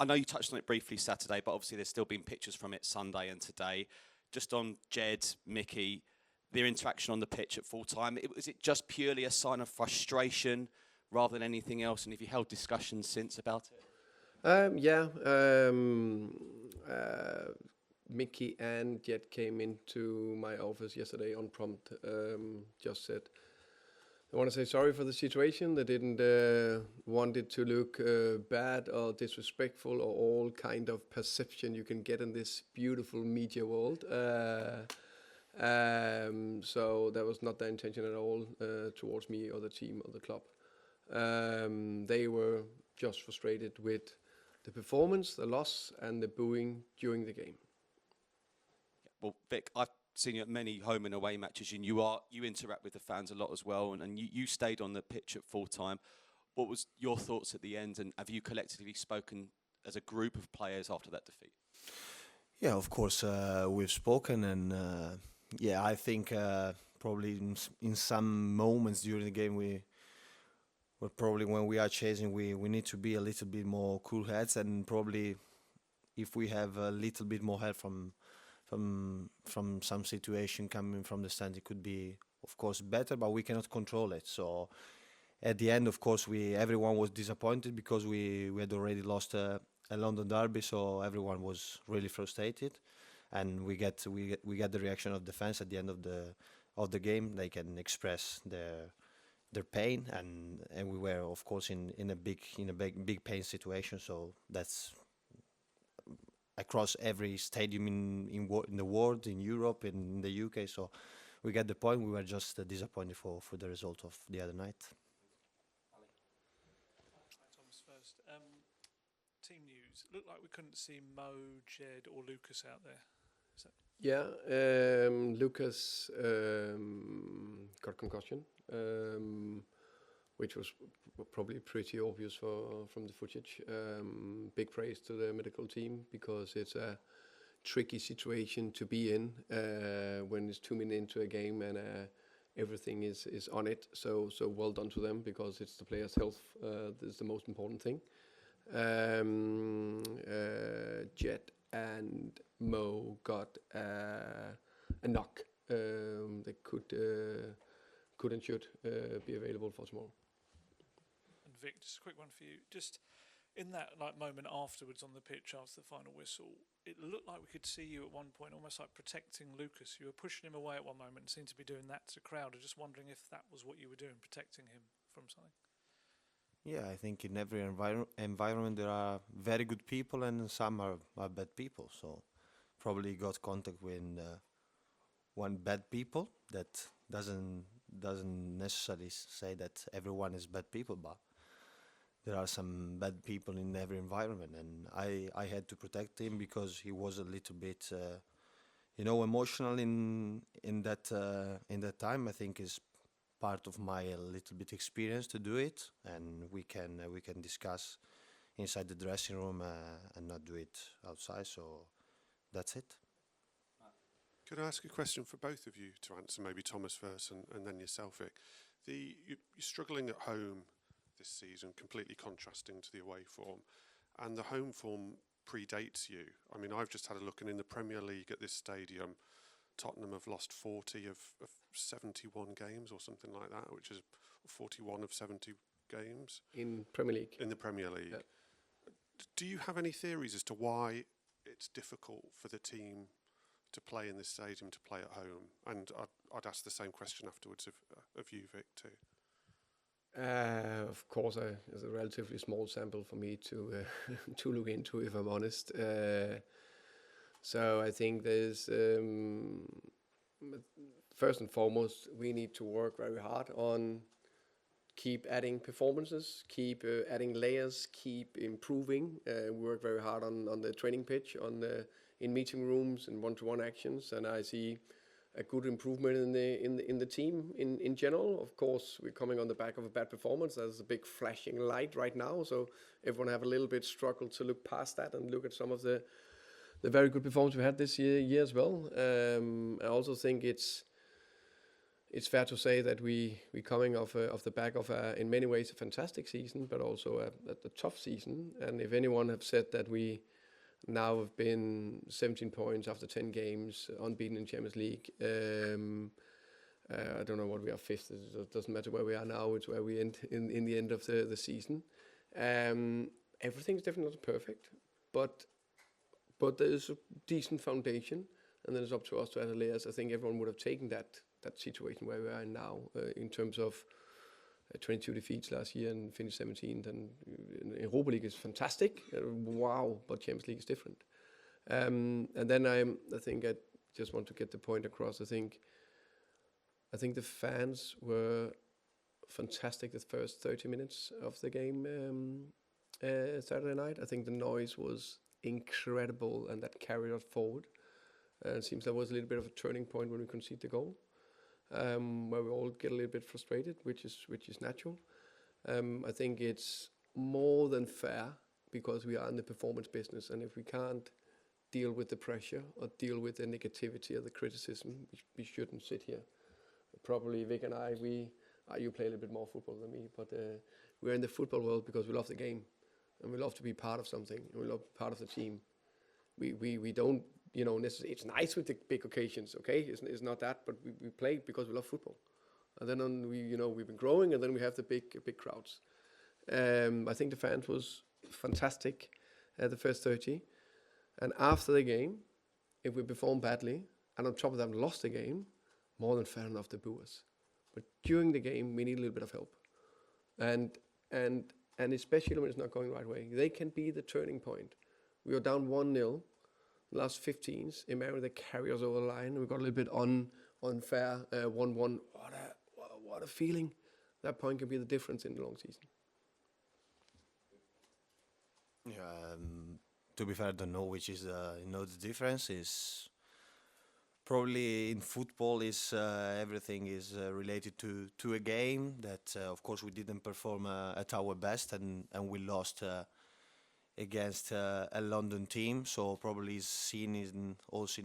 I know you touched on it briefly Saturday, but obviously there's still been pictures from it Sunday and today. Just on Djed, Micky, their interaction on the pitch at full time, was it just purely a sign of frustration rather than anything else? And have you held discussions since about it? Micky and Djed came into my office yesterday unprompted. Just said they want to say sorry for the situation. They didn't want it to look bad or disrespectful or all kind of perception you can get in this beautiful media world. So that was not their intention at all towards me or the team or the club. They were just frustrated with the performance, the loss, and the booing during the game. Well, Vic, I've seen you at many home and away matches, and you interact with the fans a lot as well, and you stayed on the pitch at full time. What was your thoughts at the end, and have you collectively spoken as a group of players after that defeat? Yeah, of course, we've spoken, and I think probably in some moments during the game well, probably when we are chasing, we need to be a little bit more cool heads, and probably if we have a little bit more help from some situation coming from the stand, it could be, of course, better, but we cannot control it. So at the end, of course, everyone was disappointed because we had already lost a London derby, so everyone was really frustrated, and we get the reaction of the fans at the end of the game. They can express their pain, and we were, of course, in a big pain situation. So that's across every stadium in the world, in Europe, in the UK. So we get the point. We were just disappointed for the result of the other night. Thomas first. Team news. Looked like we couldn't see Mo, Djed, or Lucas out there. Lucas got concussion, which was probably pretty obvious from the footage. Big praise to the medical team, because it's a tricky situation to be in when it's 2 minutes into a game and everything is on it. So well done to them, because it's the players' health that's the most important thing. Djed and Mo got a knock. They could and should be available for tomorrow. And Vic, just a quick one for you. Just in that moment afterwards on the pitch after the final whistle, it looked like we could see you at one point almost like protecting Lucas. You were pushing him away at one moment and seemed to be doing that to the crowd. I'm just wondering if that was what you were doing, protecting him from something. Yeah, I think in every environment there are very good people and some are bad people. So probably got contact with one bad people. That doesn't necessarily say that everyone is bad people, but there are some bad people in every environment, and I had to protect him because he was a little bit emotional in that time. I think is part of my little bit experience to do it, and we can discuss inside the dressing room and not do it outside. So that's it. Could I ask a question for both of you to answer? Maybe Thomas first, and then yourself, Vic. You're struggling at home this season, completely contrasting to the away form, and the home form predates you. I mean, I've just had a look, and in the Premier League at this stadium, Tottenham have lost 40 of 71 games or something like that, which is 41 of 70 games. In Premier League? In the Premier League. Yeah. Do you have any theories as to why it's difficult for the team to play in this stadium, to play at home? And I'd ask the same question afterwards of you, Vic, too. Of course, it's a relatively small sample for me to to look into, if I'm honest. So I think there's first and foremost, we need to work very hard on keep adding performances, keep adding layers, keep improving. We work very hard on the training pitch, in meeting rooms and one-to-one actions, and I see a good improvement in the team in general. Of course, we're coming on the back of a bad performance. There's a big flashing light right now, so everyone have a little bit struggled to look past that and look at some of the very good performance we had this year as well. I also think it's it's fair to say that we coming off the back of in many ways a fantastic season, but also a tough season. And if anyone have said that we now have been 17 points after 10 games, unbeaten in Champions League. I don't know what we are, fifth. It doesn't matter where we are now. It's where we end in the end of the season. Everything's definitely not perfect, but there is a decent foundation, and then it's up to us to add layers. I think everyone would have taken that situation where we are in now in terms of 22 defeats last year and finished 17th. And Europa League is fantastic. Wow, but Champions League is different. And then I think I just want to get the point across. I think the fans were fantastic the first 30 minutes of the game Saturday night. I think the noise was incredible, and that carried us forward. It seems there was a little bit of a turning point when we conceded the goal, where we all get a little bit frustrated, which is natural. I think it's more than fair because we are in the performance business, and if we can't deal with the pressure or deal with the negativity or the criticism, we shouldn't sit here. Probably Vic and I, you play a little bit more football than me, but we're in the football world because we love the game, and we love to be part of something, and we love part of the team. We don't, necessarily. It's nice with the big occasions, okay? It's not that, but we play because we love football, and then we've been growing, and then we have the big crowds. I think the fans was fantastic the first 30, and after the game, if we perform badly, and on top of that lost the game, more than fair enough to boo us. But during the game, we need a little bit of help, and especially when it's not going the right way, they can be the turning point. We were down 1-0, last 15s. Imagine they carry us over the line. We got a little bit unfair 1-1. What a feeling! That point can be the difference in the long season. Yeah, to be fair, I don't know which is the difference is. Probably in football is everything is related to a game that of course we didn't perform at our best, and we lost against a London team, so probably is seen also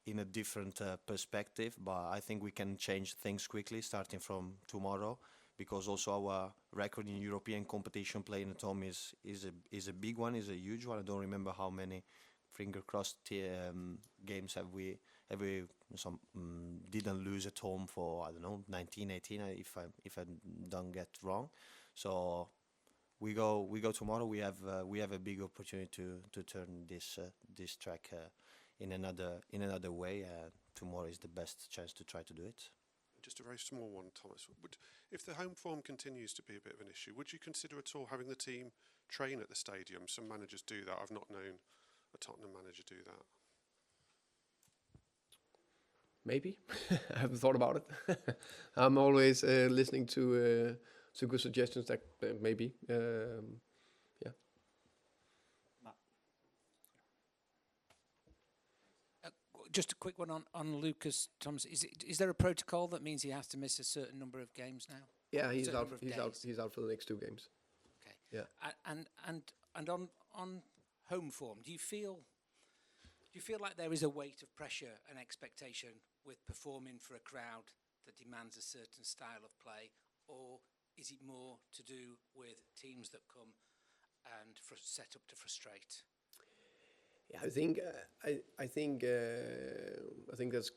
in a different perspective. But I think we can change things quickly starting from tomorrow, because also our record in European competition playing at home is a big one, is a huge one. I don't remember how many finger crossed games have we didn't lose at home for, I don't know, 19, 18, if I don't get wrong. So we go tomorrow. We have a big opportunity to turn this track in another way. Tomorrow is the best chance to try to do it. Just a very small one, Thomas. If the home form continues to be a bit of an issue, would you consider at all having the team train at the stadium? Some managers do that. I've not known a Tottenham manager do that. Maybe. I haven't thought about it. I'm always listening to good suggestions that maybe. Yeah. Just a quick one on Lucas, Thomas. Is there a protocol that means he has to miss a certain number of games now? Yeah, he's out. He's out for the next 2 games. Okay. Yeah. And on home form, do you feel like there is a weight of pressure and expectation with performing for a crowd that demands a certain style of play, or is it more to do with teams that come and set up to frustrate? Yeah, I think there's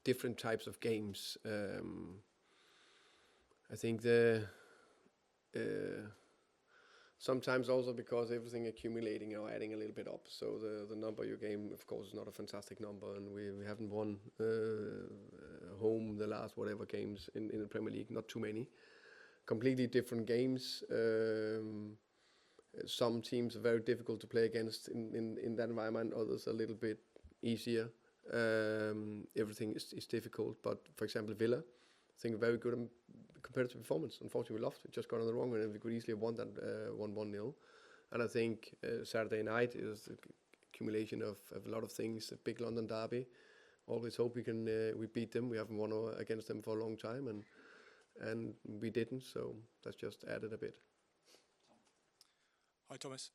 different types of games. I think sometimes also because everything accumulating or adding a little bit up. So the number you game, of course, is not a fantastic number, and we haven't won home the last whatever games in the Premier League. Not too many. Completely different games. Some teams are very difficult to play against in that environment. Others a little bit easier. Everything is difficult. But for example, Villa, I think very good competitive performance. Unfortunately, we lost. It just got on the wrong way, and we could easily have won that 1-0. And I think Saturday night is the accumulation of a lot of things. A big London derby. Always hope we beat them. We haven't won against them for a long time, and we didn't. So that's just added a bit. Hi Thomas.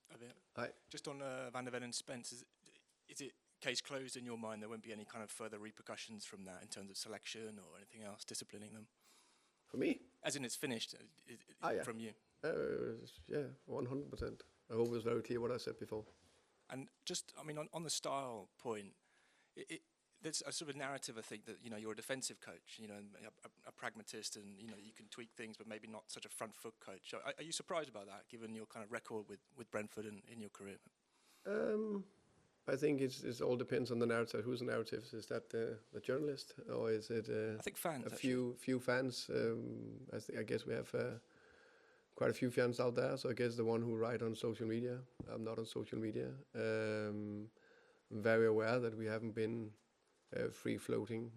Hi. Just on Ven and Spence, is it case closed in your mind? There won't be any kind of further repercussions from that in terms of selection or anything else, disciplining them? For me? As in it's finished Yeah. from you? Yeah, 100%. I hope it was very clear what I said before. And just, I mean, on the style point, there's a sort of narrative, I think, that, you know, you're a defensive coach, you know, and a pragmatist, and, you know, you can tweak things, but maybe not such a front foot coach. Are you surprised about that, given your kind of record with Brentford in your career? I think it all depends on the narrative. Whose narrative? Is that the journalist, or is it I think fans, a few fans? I guess we have quite a few fans out there, so I guess the one who write on social media. I'm not on social media. I'm very aware that we haven't been free floating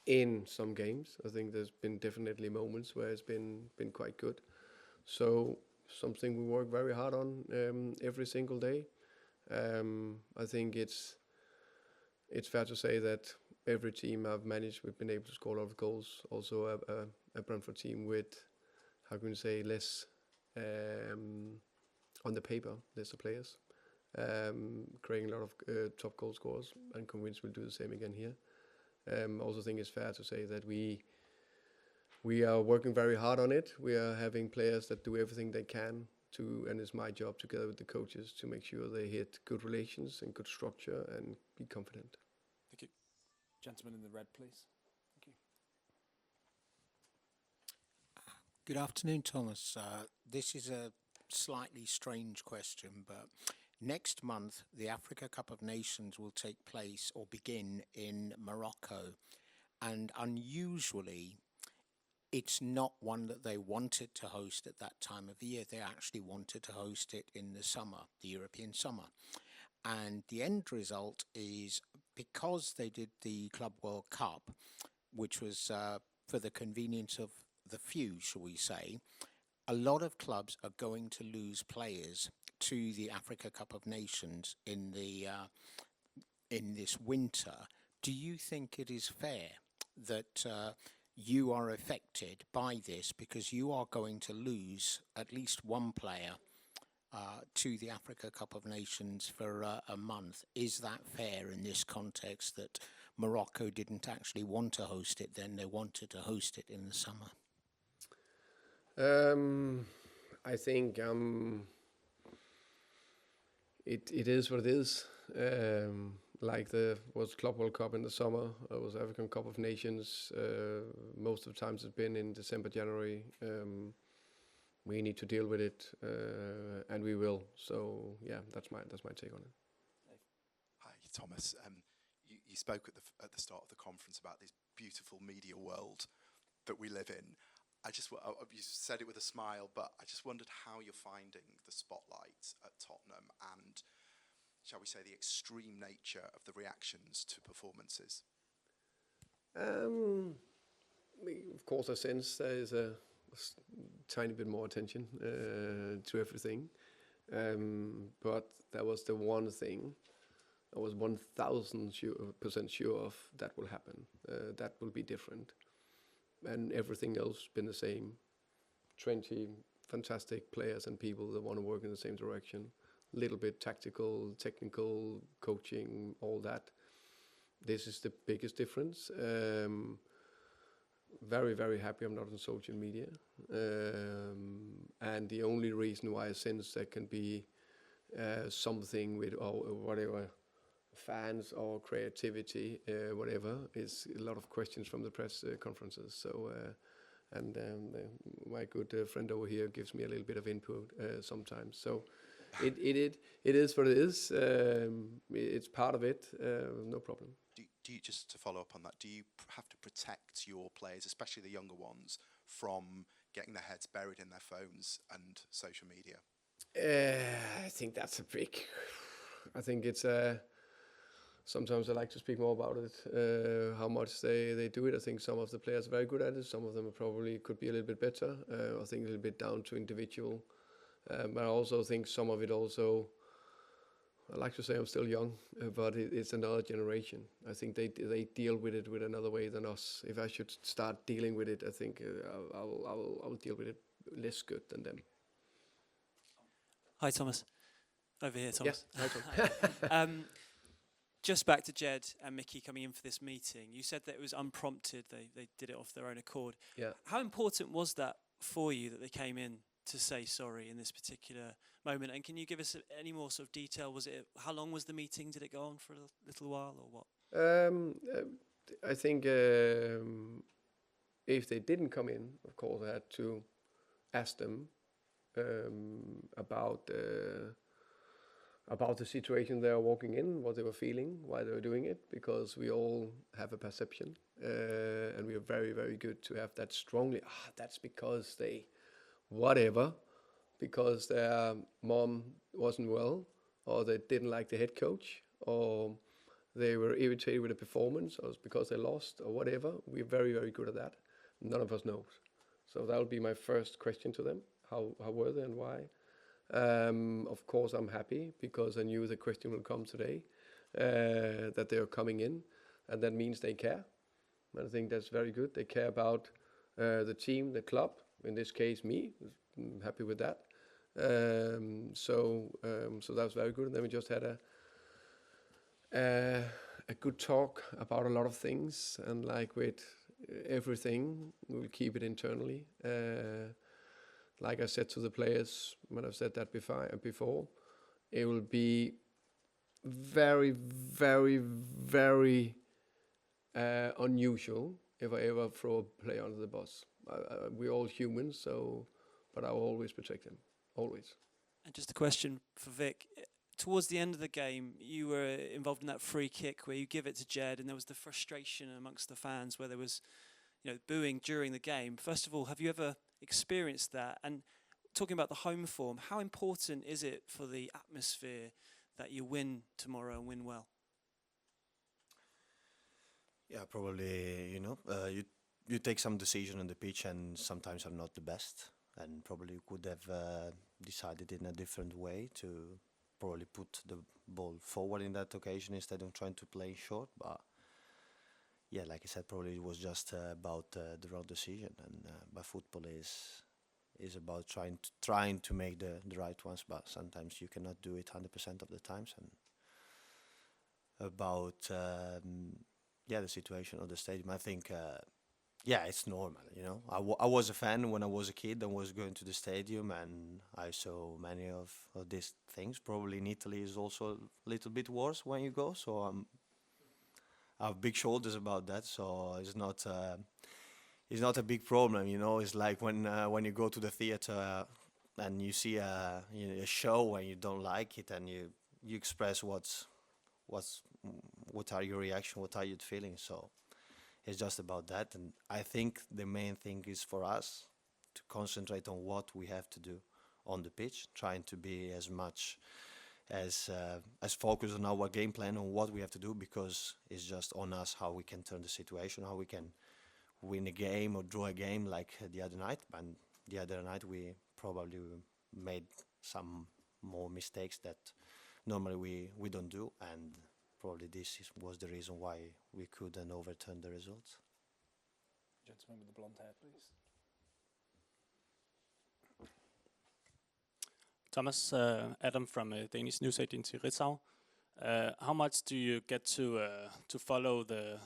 in some games. I think there's been definitely moments where it's been quite good. So something we work very hard on every single day. I think it's fair to say that every team I've managed, we've been able to score a lot of goals. Also a Brentford team with, how can you say, less on the paper, lesser players, creating a lot of top goal scorers, and convinced we'll do the same again here. Also think it's fair to say that we are working very hard on it. We are having players that do everything they can to, and it's my job together with the coaches to make sure they hit good relations and good structure and be confident. Thank you. Gentleman in the red, please. Thank you. Good afternoon, Thomas. This is a slightly strange question, but next month the Africa Cup of Nations will take place or begin in Morocco, and unusually it's not one that they wanted to host at that time of the year. They actually wanted to host it in the summer, the European summer. And the end result is, because they did the Club World Cup, which was for the convenience of the few, shall we say, a lot of clubs are going to lose players to the Africa Cup of Nations in this winter. Do you think it is fair that you are affected by this, because you are going to lose at least one player to the Africa Cup of Nations for a month? Is that fair in this context, that Morocco didn't actually want to host it then, they wanted to host it in the summer? I think it is what it is. Like was Club World Cup in the summer, was African Cup of Nations. Most of the times it's been in December, January. We need to deal with it, and we will. So yeah, that's my take on it. Hi, Thomas. You spoke at the start of the conference about this beautiful media world that we live in. You said it with a smile, but I just wondered how you're finding the spotlight at Tottenham and, shall we say, the extreme nature of the reactions to performances. Of course, I sense there is a tiny bit more attention to everything, but that was the one thing I was 1,000% sure of that will happen. That will be different. And everything else been the same. 20 fantastic players and people that want to work in the same direction. A little bit tactical, technical, coaching, all that. This is the biggest difference. Very, very happy I'm not on social media. And the only reason why I sense there can be something with whatever, fans or creativity, whatever, is a lot of questions from the press conferences. So, my good friend over here gives me a little bit of input sometimes. So, it is what it is. It's part of it. No problem. Do you, just to follow up on that, do you have to protect your players, especially the younger ones, from getting their heads buried in their phones and social media? I think that's a big. I think it's sometimes I like to speak more about it, how much they do it. I think some of the players are very good at it. Some of them probably could be a little bit better. I think a little bit down to individual. But I also think some of it also, I like to say I'm still young, but it's another generation. I think they deal with it with another way than us. If I should start dealing with it, I think I'll deal with it less good than them. Hi, Thomas. Over here, Thomas. Yeah, Just back to Djed and Micky coming in for this meeting. You said that it was unprompted. They did it off their own accord. yeah. How important was that for you that they came in to say sorry in this particular moment? And can you give us any more sort of detail? How long was the meeting? Did it go on for a little while or what? I think if they didn't come in, of course, I had to ask them about the situation they are walking in, what they were feeling, why they were doing it, because we all have a perception, and we are very, very good to have that strongly. That's because they, whatever, because their mom wasn't well, or they didn't like the head coach, or they were irritated with the performance, or it's because they lost, or whatever. We're very, very good at that. None of us knows. So that would be my first question to them. How were they and why? Of course, I'm happy because I knew the question would come today, that they are coming in, and that means they care. And I think that's very good. They care about the team, the club, in this case, me. I'm happy with that. So that was very good. And then we just had a good talk about a lot of things, and like with everything, we'll keep it internally. Like I said to the players, when I've said that before, it will be very, very, very unusual if I ever throw a player under the bus. We're all humans, but I will always protect them, always. And just a question for Vic. Towards the end of the game, you were involved in that free kick where you give it to Djed, and there was the frustration amongst the fans where there was, booing during the game. First of all, have you ever experienced that? And talking about the home form, how important is it for the atmosphere that you win tomorrow and win well? Yeah, probably, you take some decision on the pitch and sometimes are not the best, and probably could have decided in a different way to probably put the ball forward in that occasion instead of trying to play short. But yeah, like I said, probably it was just about the wrong decision, and but football is about trying to make the right ones, but sometimes you cannot do it 100% of the times. And about the situation of the stadium, I think it's normal. I was a fan when I was a kid and was going to the stadium, and I saw many of these things. Probably in Italy is also a little bit worse when you go, so I have big shoulders about that, so it's not a big problem. It's like when you go to the theater and you see a show and you don't like it, and you express what are your reaction, what are you feeling. So it's just about that, and I think the main thing is for us to concentrate on what we have to do on the pitch, trying to be as much as focused on our game plan, on what we have to do, because it's just on us how we can turn the situation, how we can win a game or draw a game like the other night. And the other night we probably made some more mistakes that normally we don't do, and probably was the reason why we couldn't overturn the results. Gentleman with the blonde hair, please. Thomas, Adam from Danish news agency Ritzau. How much do you get to follow the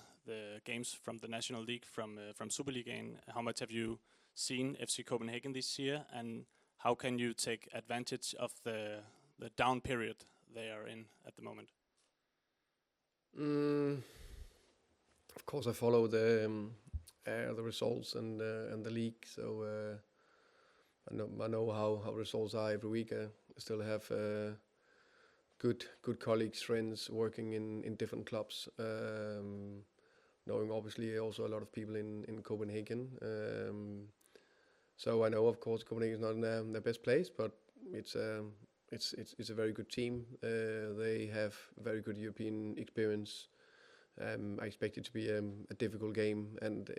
games from the National League, from Superligaen? How much have you seen FC Copenhagen this year, and how can you take advantage of the down period they are in at the moment? Of course, I follow the results and the league, so I know how results are every week. I still have good colleagues, friends working in different clubs. Knowing obviously also a lot of people in Copenhagen. So I know, of course, Copenhagen is not in their best place, but it's a very good team. They have very good European experience. I expect it to be a difficult game, and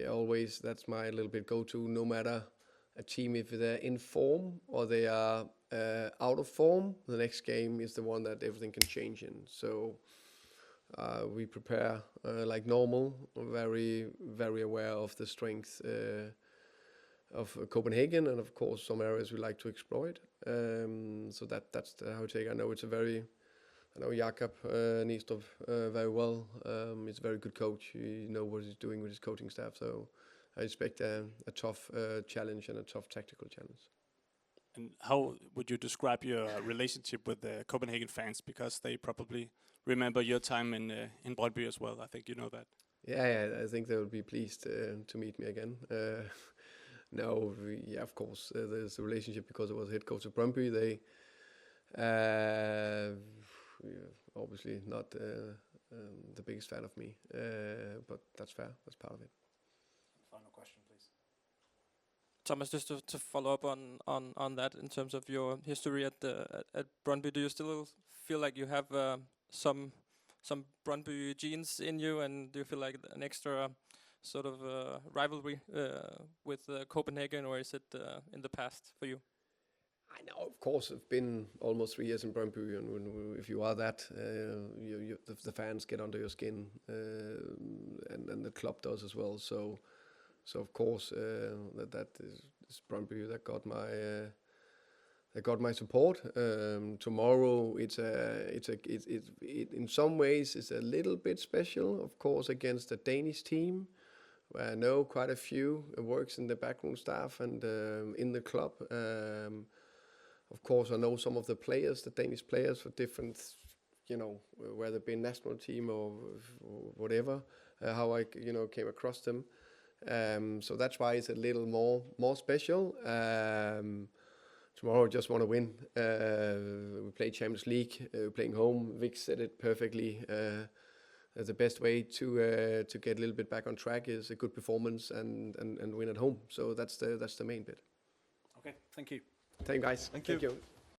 always that's my little bit go-to. No matter a team, if they're in form or they are out of form, the next game is the one that everything can change in. So we prepare like normal, very, very aware of the strength Copenhagen, and of course some areas we like to exploit. So that's how I take. I know I know Jakob Nielstrup very well. He's a very good coach. He knows what he's doing with his coaching staff. So I expect a tough challenge and a tough tactical challenge. And how would you describe your relationship with the Copenhagen fans? Because they probably remember your time in Brøndby as well. I think you know that. Yeah, I think they will be pleased to meet me again. No, of course, there's a relationship because I was head coach of Brøndby. They obviously not the biggest fan of me, but that's fair. That's part of it. Final question, please. Thomas, just to follow up on that, in terms of your history at Brøndby, do you still feel like you have some Brøndby genes in you, and do you feel like an extra sort of rivalry with Copenhagen, or is it in the past for you? I know, of course, I've been almost 3 years in Brøndby, and if you are that, the fans get under your skin, and the club does as well. So of course, that is Brøndby that got my support. Tomorrow, it in some ways it's a little bit special, of course, against the Danish team, where I know quite a few works in the backroom staff and in the club. Of course, I know some of the players, the Danish players, for different, whether it be national team or whatever, how I, came across them. So that's why it's a little more special. Tomorrow, I just want to win. We play Champions League, playing home. Vic said it perfectly. The best way to get a little bit back on track is a good performance and win at home. So that's the main bit. Okay, thank you. Thank you, guys. Thank you.